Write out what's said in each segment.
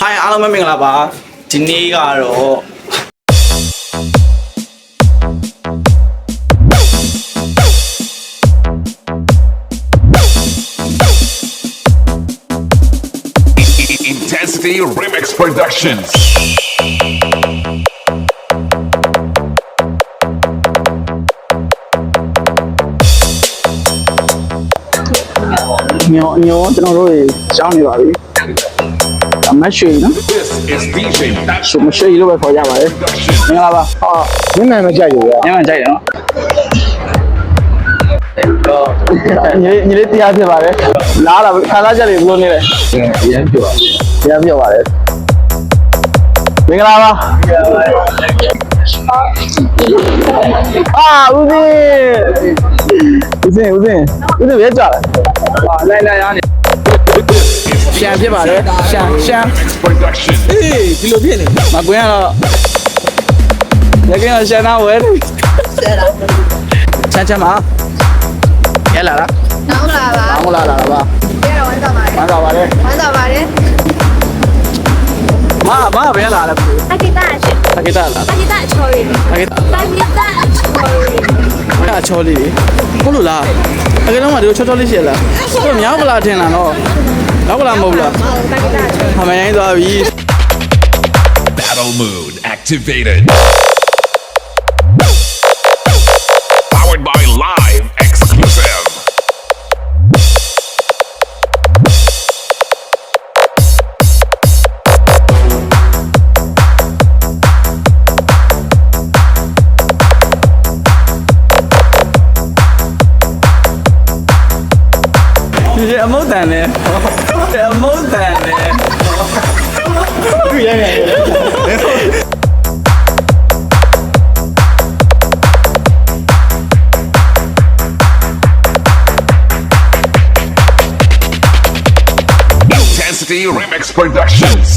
Hi အားလုံးပဲမင်္ဂလာပါဒီနေ့ကတော့ Intensity Remix Productions. Nhiềuကျွန်တော်တို့ရှောင်းနေပါပြီအမရှိနော် This is DJ That မရှိလို့ပဲခေါ်ကြပါလေ Production. မင်္ဂလာပါဟာမင်းနိုင်မကြိုက်ဘူးဗျာ ညမှန်ကြိုက်တယ်နော် ညီလေးတရားဖြစ်ပါတယ်လားလာခါသားချက်လေးဘယ်လိုနေလဲရမ်းပြောပါတယ်မင်္ဂလာပါအာဦးစင်းပဲကြတယ်ဟာလိုက်ရနေ ရှမ်းဖြစ်ပါတယ်ရှမ်း Production. အေးဒီလိုဖြစ်နေမကွင်းကတော့ရကင်းတော့ရှန်နာဝဲနေချမ်းပါရလာလား နောင်လာပါ မလာပါ ပြရဝမ်းသာပါတယ် မလာပါနဲ့ ဝမ်းသာပါတယ် မဘယ်လာလဲ တကိတာရှိ တကိတာလား တကိတာချော်ရီ တကိတာ တကိတာချော်ရီ ကချောလေးလေဟုတ်လို့လားတကယ်တော့မဒီလိုချောလေးရှိရလားသူမြောက်ကလာထင်တာနော်နောက်ကလာမဟုတ်လား တကိတာချော်ရီ ခမရိုင်းသွားပြီ Battle mode activated. Powered by Live Exclusive. DJ အမုတ်တန်နဲ့အမုတ်တန်နဲ့သူရနေတယ် Intensity Remix Productions.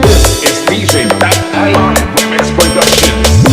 This is DJ That Live Remix Productions.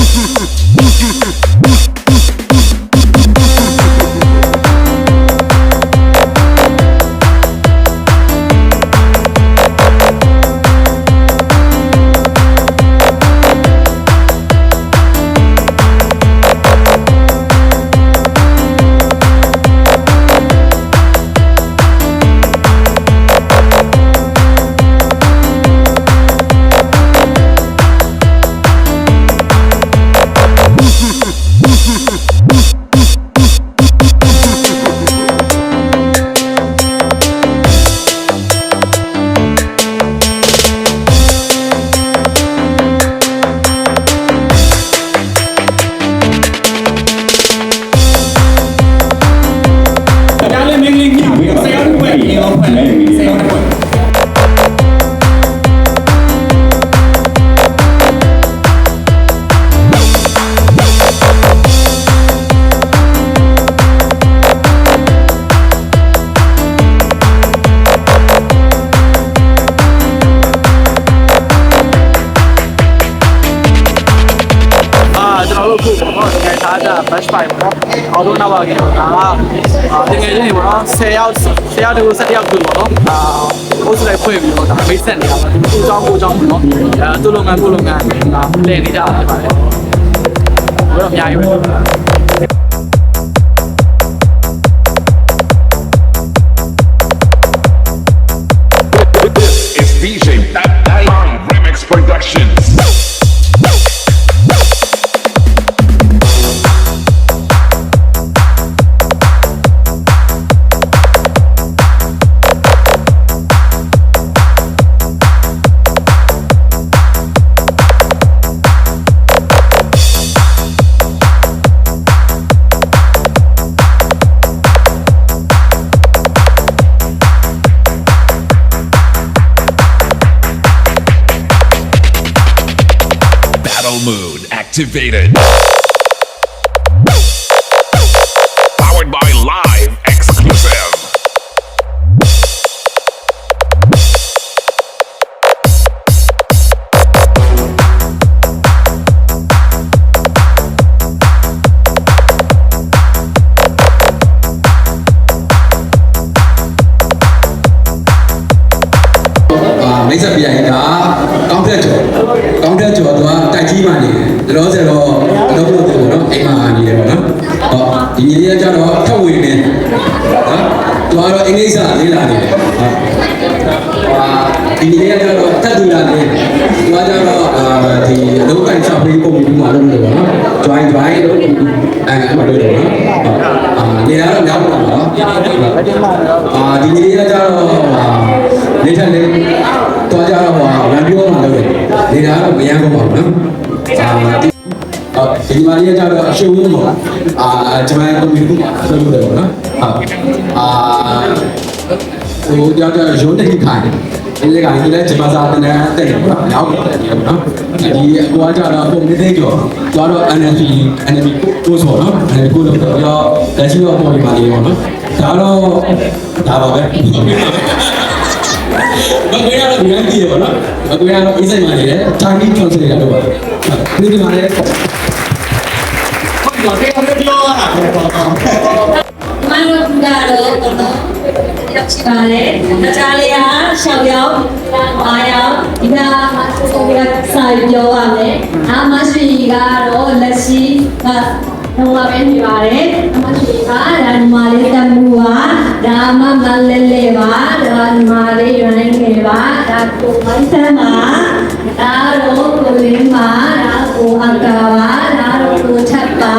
Match 5ပေါ့နော်အော်တိုနောက်ပါခင်ဒါကတကယ်ချင်းနေပေါ့နော်10ယောက်တကူ17ယောက်တူပေါ့နော်အုပ်စုလိုက်ဖွဲ့ပြီးတော့ဒါမိတ်ဆက်နေတာပါသူ့เจ้าကိုเจ้าပေါ့နော်သူ့လုပ်ငန်းကိုလုပ်ငန်းဒါလဲနေကြတာဖြစ်ပါတယ်ဘယ်တော့အများကြီးပဲ This is DJ That Live Remix Productions. Battle mode activated. Powered by Live Exclusive. ။မိတ်ဆက်ပြရင်ကကောင်းတဲ့ကျော်သူကတိုက်ကြီးမှနေတယ်။ဒါတော့ဆိုတော့တော့ဘုလို့ပြောနော်အိမ်မှာနေတယ်ပေါ့နော်။ဟောဒီညီလေးကကျတော့ထပ်ဝင်နေ။နော်။သူကတော့အင်္ဂလိပ်စာလေးလာနေတယ်။ဒီညီလေးကကျတော့ထပ်တူလာနေတယ်။သူကကျတော့ဒီအလုပ်ကိုင်ချပေးပုံပြီးမှလုပ်နေတယ်ပေါ့နော်။ join လို့အဲ့လိုလုပ်တယ်နော်။နေရာတော့ရောက်ပါတော့။ဒီညီလေးကကျတော့နေထိုင်နေတော့ကြတော့ရန်ပြောမှလုပ်တယ်နေတာတော့မရမ်းတော့ပါဘူးနော်ဒီမာရီကကြတော့အရှုံးလို့ပေါ့ကျွန်မကွန်ပျူတာမှာလုပ်လို့တယ်ပေါ့နော်ဟိုကြောက်ရုံးတက်ခိုင်းတယ်ဒီကနေ့လည်းကျွန်မစာတင်တဲ့တယ်ပေါ့နော်ရောက်တယ်ပေါ့နော်ဒီအကွာကြတော့ပုံနေသေးကြောသွားတော့ NLP ကိုဆိုတော့ NLP ကိုတော့လက်ရှိတော့ပေါ်နေပါလေပေါ့နော်ဒါပါပဲမကွေးရတော့ဒီတိုင်းကြည့်ရပါတော့မကွေးရတော့အိစိတ်မှနေတယ် tiny translate ရတော့ပါဒီဒီမှာလည်းဟုတ်ပါဘူးဟုတ်ပြောရတာမင်္ဂလာတော့တော့ရောက်ရှိပါလေ။ကြားလေးဟာရှောက်ရောက်အားရောက်ဒီကဆိုပြီးစာပြောရမယ်။အာမရှိကတော့လက်ရှိတော့လာပဲနေပါတယ်။အမရှိကဒါညီမလေးတမှုပါဒါမမလေးလေးပါဒါညီမလေးရွှေနေပါဒါကိုမိုင်းဆန်းပါဒါတော့ကိုလင်းပါဒါကိုအကာပါဒါတော့ကိုချက်ပါ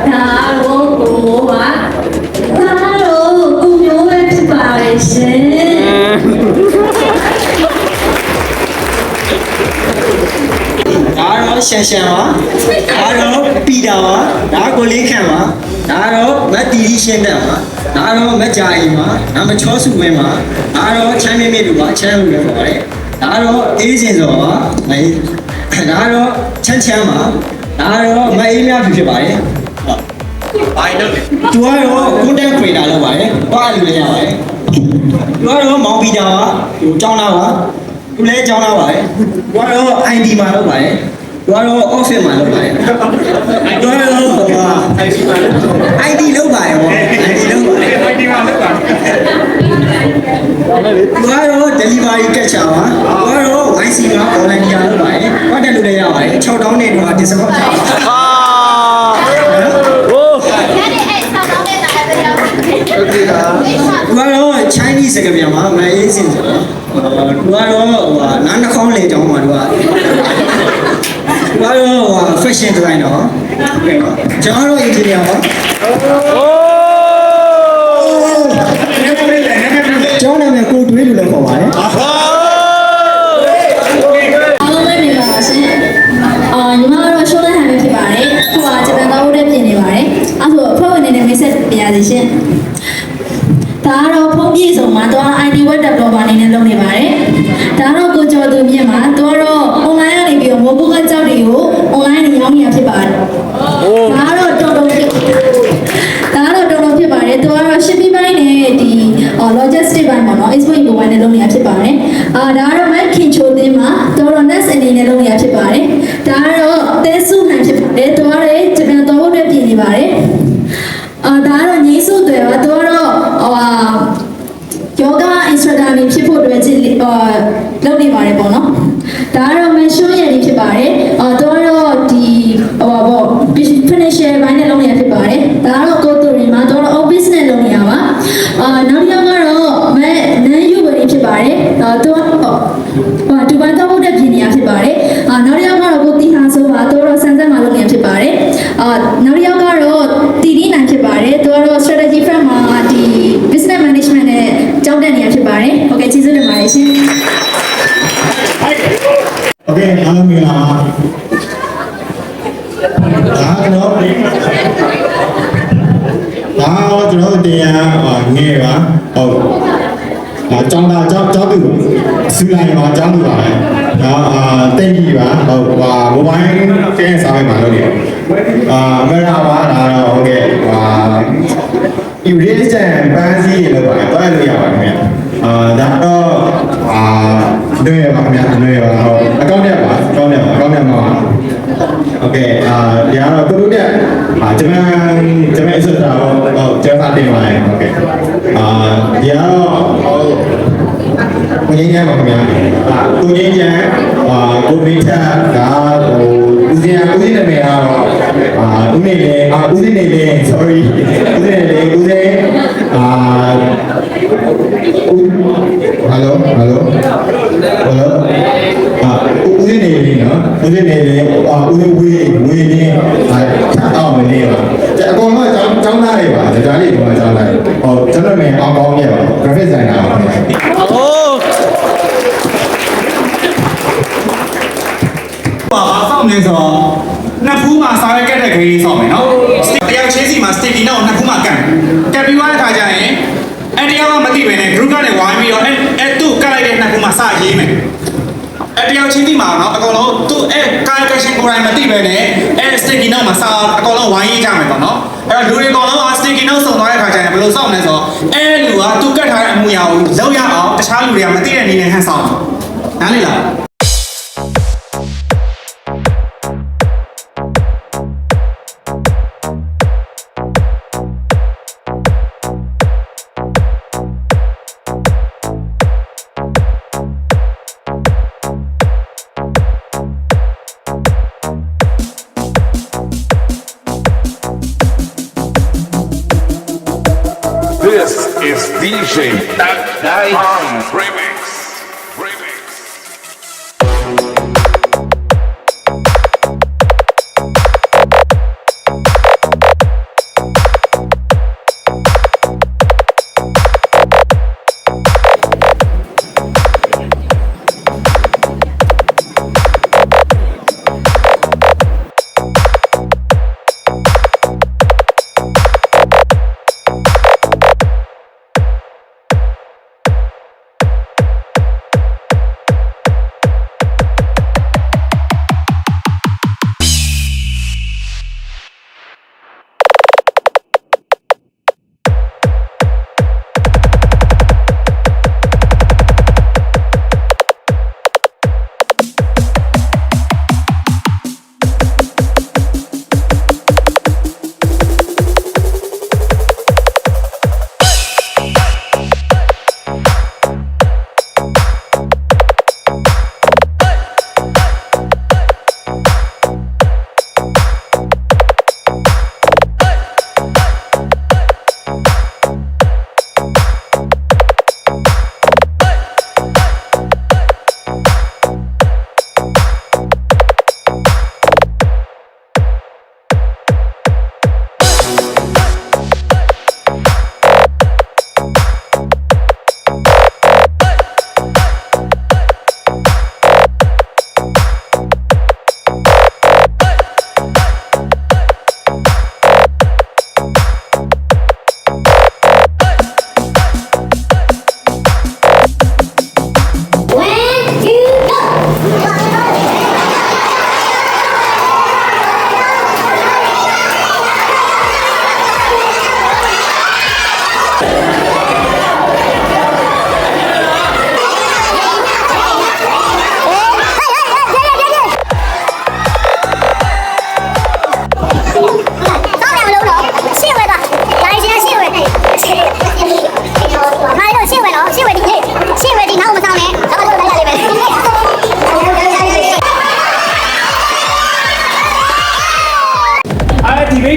ဒါတော့ကိုမိုးပါဒါတော့ကိုမျိုးပဲဖြစ်ပါရဲ့ရှင်ဒါတော့ရှန်ရှန်ပါဒါတော့ပီတာပါဒါကိုလေးခံပါဒါတော့မတ်တီတီရှင်းတဲ့ပါဒါတော့မတ်ကြာအိမ်ပါဒါမချောစုဝင်းပါဒါတော့ချမ်းမြေ့မြေ့လူပါချမ်းလူလည်းပါတယ်ဒါတော့အေးစင်စောပါဒါတော့ချမ်းချမ်းပါဒါတော့မအေးမြဖြစ်ပါတယ်ဘာလို့လဲသူကတော့ကွန်တက်ခရီတာလုပ်ပါတယ်ပါလူလည်းရပါတယ်သူကတော့မောင်ပီတာပါသူကြောင်းလာပါသူလည်းကြောင်းလာပါတယ်သူကတော့ ID မှာလုပ်ပါတယ်သူကတော့ office မှာလုပ်ပါတယ်သူကတော့ID လုပ်ပါတယ်ဗော ID လုပ်ပါတယ် ID မှာလုပ်ပါတယ်သူကတော့ delivery catcher ပါသူကတော့ YC မှာ online ကြာလုပ်ပါတယ်ဟောတယ်လို့လည်းရပါတယ်6000နဲ့တော့ discount ချပါတယ်သူကတော့ Chinese စကားပြန်မှာမအေးစင်ဆိုတော့သူကတော့နားနှာခေါင်းလေကြောင်းမှာသူကတော့ fashion designer ဟုတ်ကဲ့ပါကျွန်တော်တို့ engineer ပါကျောင်းနာမည်ကိုတွေးလို့လည်းခေါ်ပါတယ်အားလုံးပဲမြင်ပါပါရှင်ညီမတို့ရှိုးတဲ့ဟန်ပဲဖြစ်ပါတယ်ခုကဂျပန်သားဖို့တဲ့ပြင်နေပါတယ်အဲ့ဆိုအဖွဲ့ဝင်တွေနဲ့မိတ်ဆက်ပြရစီရှင်ဒါကတော့ဖုန်းပြေဆုံးမှာတော့ ID web developer အနေနဲ့လုပ်နေပါတယ်ဒါတော့ကိုကျော်သူမြင့်မှာတော့ online ကနေပြီးတော့ mobile ကကြောက်တွေကို online နဲ့ရောင်းနေတာဖြစ်ပါတယ်ဒါကတော့တော်တော်ဖြစ်ပါတယ်သူကတော့ shipping ဘိုင်းနဲ့ဒီ logistic ဘိုင်းပေါ့နော် export import ဘိုင်းနဲ့လုပ်နေတာဖြစ်ပါတယ်ဒါကတော့ မက်ခင်ချိုသင်းမှာတော်တော် next အနေနဲ့လုပ်နေတာဖြစ်ပါတယ်ဒါကတော့တဲစုဟန်ဖြစ်ပါတယ်သူကလည်းဂျပန်တော်ဘုတ်တွေပြင်နေပါတယ်ဒါကတော့ငိမ့်စုတွေပါသူကတော့ယောဂ instructor နေဖြစ်ဖို့အတွက်လုပ်နေပါတယ်ပေါ့နော်ဒါကတော့မရှုံးရည်ဖြစ်ပါတယ်သူကတော့ဒီfinisher ဘိုင်းနဲ့လုပ်နေတာဖြစ်ပါတယ်ဒါကတော့ကိုတူရီမှာသူကတော့ office နဲ့လုပ်နေတာပါနောက်တစ်ယောက်ကတော့မန်ယူဝယ်ဖြစ်ပါတယ်သူကတော့ဒီဘိုင်းတော့ဘုတ်တဲ့ပြင်နေတာဖြစ်ပါတယ်နောက်တစ်ယောက်ကတော့ကိုတီဟာဆိုပါသူကတော့စံစက်မှာလုပ်နေတာဖြစ်ပါတယ်နောက်တစ်ယောက်ကတော့တီတီနိုင်ဖြစ်ပါတယ်သူကတော့ strategy firm မှာဒီ business management နဲ့ကျောင်းတက်နေတာဖြစ်ပါတယ်ဟုတ်ကဲ့ကျေးဇူးတင်ပါတယ်ရှင်โอเคအားလုံးမင်္ဂလာပါဒါကတော့ကျွန်တော်တရားငယ်ပါဟုတ် ကျောင်းသားကျောင်းသူစူလိုက်မှာကျောင်းသူပါပဲတိတ်ကြီးပါဟိုမိုဘိုင်းကဲစားလိုက်ပါလို့နေအမေရာပါဒါတော့ဟုတ်ကဲ့erasure ပန်းစည်းလို့ပါတယ်တွားလို့ရပါတယ်ခင်ဗျဒါတော့တွေ့ပါခင်ဗျတွေ့ပါဟုတ်အကောင့်နဲ့ပါအကောင့်နဲ့မှာโอเคဒီကတော့သူတို့ကဂျမန်ဆိုတာတော့ကျန်းစာတင်ပါတယ်โอเคဒီကတော့ကိုကြီးညာပါခင်ဗျကိုကြီးညာကိုမိထဒါဟိုဦးစင်နာမည်ကတော့ဦးနေလေ sorry ဦးစင်ဟယ်လိုဦးနေလေနော်ဦးနေလေဦးဝေးနေအောက်မနေပါအကောင်တော့ကျောင်းသားတွေပါဒါလေးဒီမှာကျောင်းသားဟောကျွန်တော်လည်းအောင်းကောင်းနေပါ graphic designer ပါခင်ဗျ ပါဆောင်းနေဆိုနှစ်ဖူးမှာစားရခဲ့တဲ့ခရီးဆောင်းမယ်နော်တရားချင်းစီမှာ sticky နောက်နှစ်ဖူးမှာကန်ပြီးသွားတဲ့ခါကျရင်အဲ့တရားကမသိပဲနဲ့ group ကနေဝိုင်းပြီးတော့အဲ့သူ့ကလိုက်တဲ့နှစ်ဖူးမှာစရေးမယ်အဲ့တရားချင်းစီမှာနော်အကုန်လုံးသူ့အဲ့ကာယကရှင်ကိုယ်တိုင်မသိပဲနဲ့အဲ့ sticky နောက်မှာစအကုန်လုံးဝိုင်းရေးကြမယ်ပေါ့နော်အဲ့တော့လူတွေအကုန်လုံးက sticky နောက်စုံသွားတဲ့ခါကျရင်ဘယ်လိုစောင့်လဲဆိုတော့အဲ့လူကသူ့ကတ်ထားတဲ့အမူအရာကိုလောက်ရအောင်တခြားလူတွေကမသိတဲ့နည်းနဲ့ဟန်ဆောင်နားလေလား This is DJ Remix.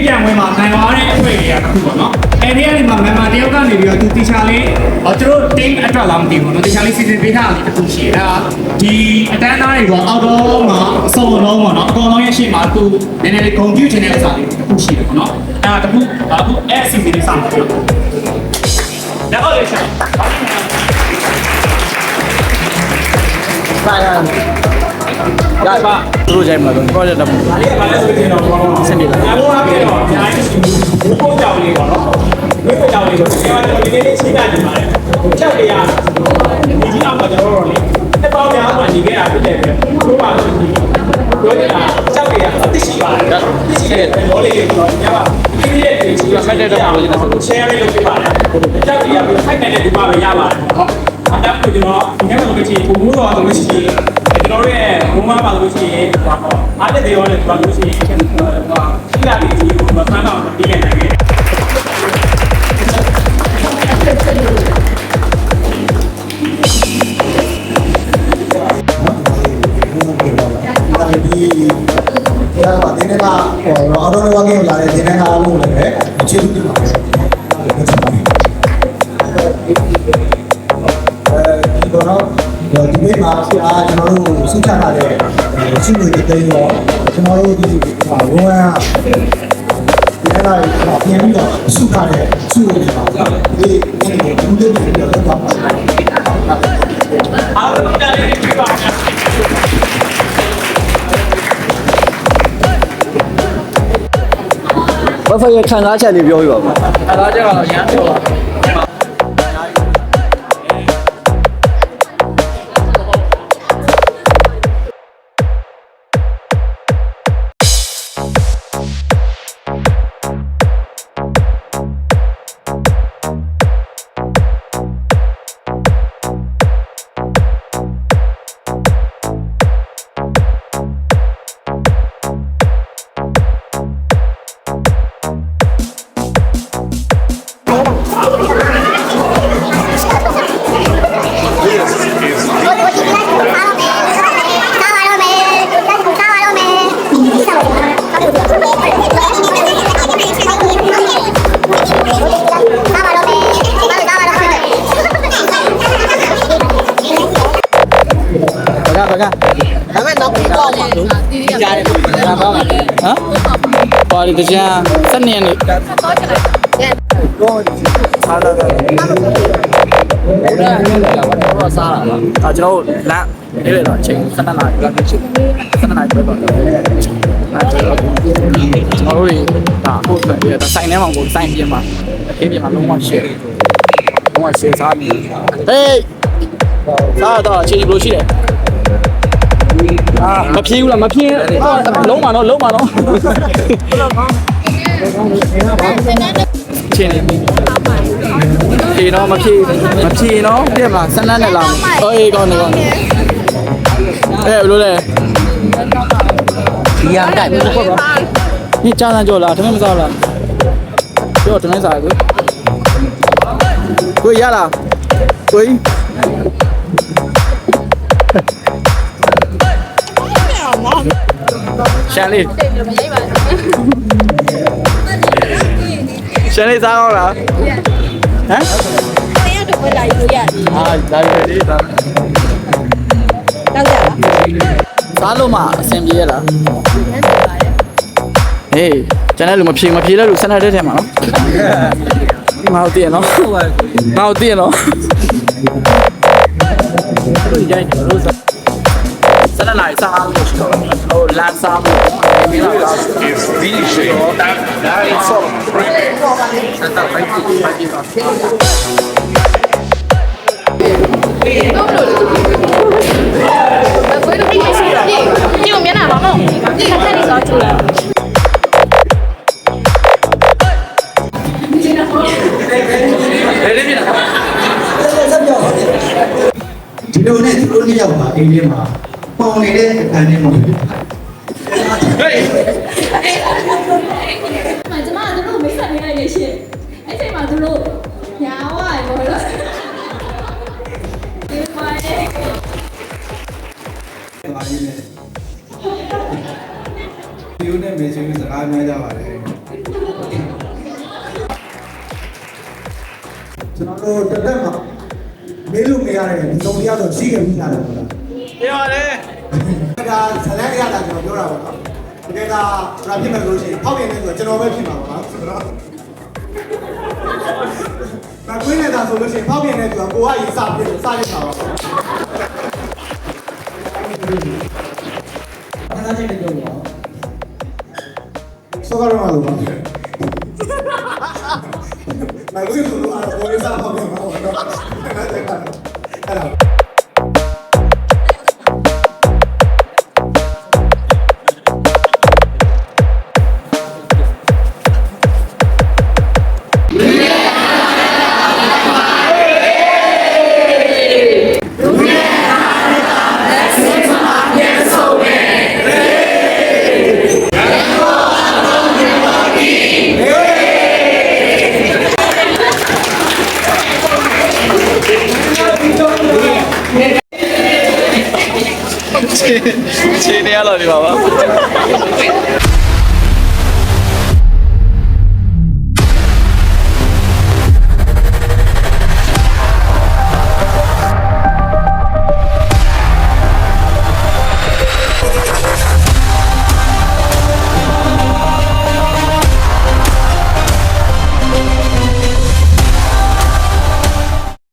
ပြန်ဝင်မှာနိုင်သွားတဲ့အတွေ့အကြုံတစ်ခုပေါ့နော်အဲ့ဒီကနေမှမြန်မာတယောက်ကနေပြီးတော့သူတီချာလေးသူတို့ team အတွက်လာမသိဘူးနော်တီချာလေးစီစဉ်ပေးထားတာတစ်ခုရှိတယ်အဲ့ဒါဒီအတန်းသားတွေကအောက်တော့မှာအစုံလုံးပေါ့နော်အကောင်လုံးရဲ့ရှေ့မှာသူနည်းနည်းလေးဂုဏ်ပြုချင်တဲ့ဥစ္စာလေးတစ်ခုရှိတယ်ပေါ့နော်အဲ့ဒါတစ်ခုအခုအဲ့အစီအစဉ်လေးစမှာပေါ့ဒါဟုတ်ရဲ့ရှာပါရပါသူတို့ကြိုက်မှာတော့ project တော့ဒါလေးကဘာလဲဆိုရင်တော့စင်ပြီလားအလုံးအပြည့်တော့အများကြီးရှိဘူးဘိုးကြောင်လေးပေါ့နော်ဘိုးကြောင်လေးဆိုကျွန်တော်ဒီနေ့ချင်းတာနေပါတယ်ချက်လေးရ ဒီကြီးအောင်မှာကျွန်တော်တို့လေတစ်ပေါင်းများမှညီခဲ့တာဖြစ်တဲ့အတွက်တို့ပါလို့ညီတို့ကကြောက်ကြရအသိရှိပါတယ်သိရှိတဲ့ဘောလေးတွေတော့ညပါဒီနေ့ဒီကြီးကမှတ်တဲ့တော့လို့ကျွန်တော် share လေးလုပ်ပြပါတယ်ကြောက်ကြရပြီးဖိုက်နေတဲ့ဒီမှာပဲရပါတယ်နော်အတက်ကိုကျွန်တော်ဒီနေ့မှလို့ရှိရင်ပုံမှုတော့လို့ရှိရင်ကျွန်တော်ရဲ့ဘုံမပါလို့ရှိရင်ဟောအားတဲ့တွေရောလည်းပါလို့ရှိရင်ဟိုရှိလာပြီးဒီကိုမဆန်းတော့ပြီးနေတယ် ဒီဒါကဒီနေ့ကအော်တော်ဝါကင်းလာတဲ့ဒီနေ့ကအားလုံးလည်းပဲအခြေပြုပါမယ်ဒီတော့ဒီနေ့မှာကျွန်တော်တို့စိတ်ချထားတဲ့ရှိနေတဲ့တိမ်ရောကျွန်တော်တို့ဒီဝန်းဒီနေ့ကပြန်ပြီးတော့စုထားတဲ့စုရည်ပါဒီနေ့ဒီလိုမျိုးလုပ်ပါမယ်အားလုံးတက်နေပြီပါ ဘဖရဲ့ခံစားချက်လေးပြောပြပါဦး အားလာကြတော့ရမ်းပြောပါ ဒီကြမ်း7နှစ်နေအားလာတယ်တော့စားလာတာကျွန်တော်လမ်းနေရတော့အချိန်7နာရီလောက်ရှိ7နာရီပဲပေါ့ကျွန်တော်တို့ဒါဟုတ်တယ်ဒါဆိုင်ထဲမှာကိုဆိုင်ပြင်မှာအပြင်မှာလုံးဝရှယ်စားပြီဟေးစားတော့အချိန်ဘယ်လိုရှိလဲမပြေဘူးလားမပြေလုံးပါတော့ချင်းနေပြီပြေတော့မပြေတော့ပြက်မှာစနန်းနဲ့လာအေးကောင်းနေဘယ်လိုလဲဒီရန်တိုက်ဘူးပေါ့ဒီကြားစမ်းကြော်လားတမင်မစားလားပြောတမင်စားကိုရလားကိုရှန်လေးရှန်လေးစားအောင်လားဟမ်တရားတော့လာယူရတယ်ဒါရီဒါတောက်ရလားစားလို့မှအဆင်ပြေရလားဟေးကျန်တဲ့လူမဖြေတဲ့လူစနေတဲ့ထဲမှာနော်မဟုတ်တည်နော်မဟုတ်တည်နော်တို့ရိုက်လို့စနေလိုက်စားလို့ရှိတော့ဟိုလမ်းစားဖို့ပြီးတော့ is DJ that is all. ဆက်တော့ဖိုက်ပြီးတော့ဘယ်လိုလဲဘယ်လိုဖြစ်ရှိလဲဒီကိုမျက်နှာပါမဟုတ်ဒီကထက်နေတော့ကျူလာဒီလိုနဲ့သူတို့နှစ်ယောက်ပါအိမ်ထဲမှာပေါင်နေတဲ့အခန်းထဲမှာ ကျမတို့မိတ်ဆက်နေလိုက်လေရှင်အဲ့ချိန်မှာတို့ညာဝါရောလို့ဒီမှာလေပါရင်းနဲ့ဒီလိုနဲ့မေးချင်စကားများကြပါတယ်ကျွန်တော်တို့တက်တက်မှာမေးလို့မရတဲ့ဒီသုံးယောက်တော့ရှိခဲ့ပြီလားဟုတ်လားပြောရတယ် ဒါဇလန်ရတာကျွန်တော်ပြောတာပါတကယ်ကဒါဖြစ်မယ်လို့ရှိရင်ဖောက်ရင်လည်းဆိုကျွန်တော်ပဲဖြစ်မှာပါဆိုတော့မကွင်းနေတာဆိုလို့ရှိရင်ဖောက်ရင်လည်းသူကကိုကရေးစပြလို့စရတာပါအားလာချင်းပြောပါဆောကတော့မလို့ပါမကွင်းဆိုလို့အားကိုရေးစဖောက်ပြန်ပါတော့အဲ့ဒါ ခြေနေရတော့ဒီပါပါ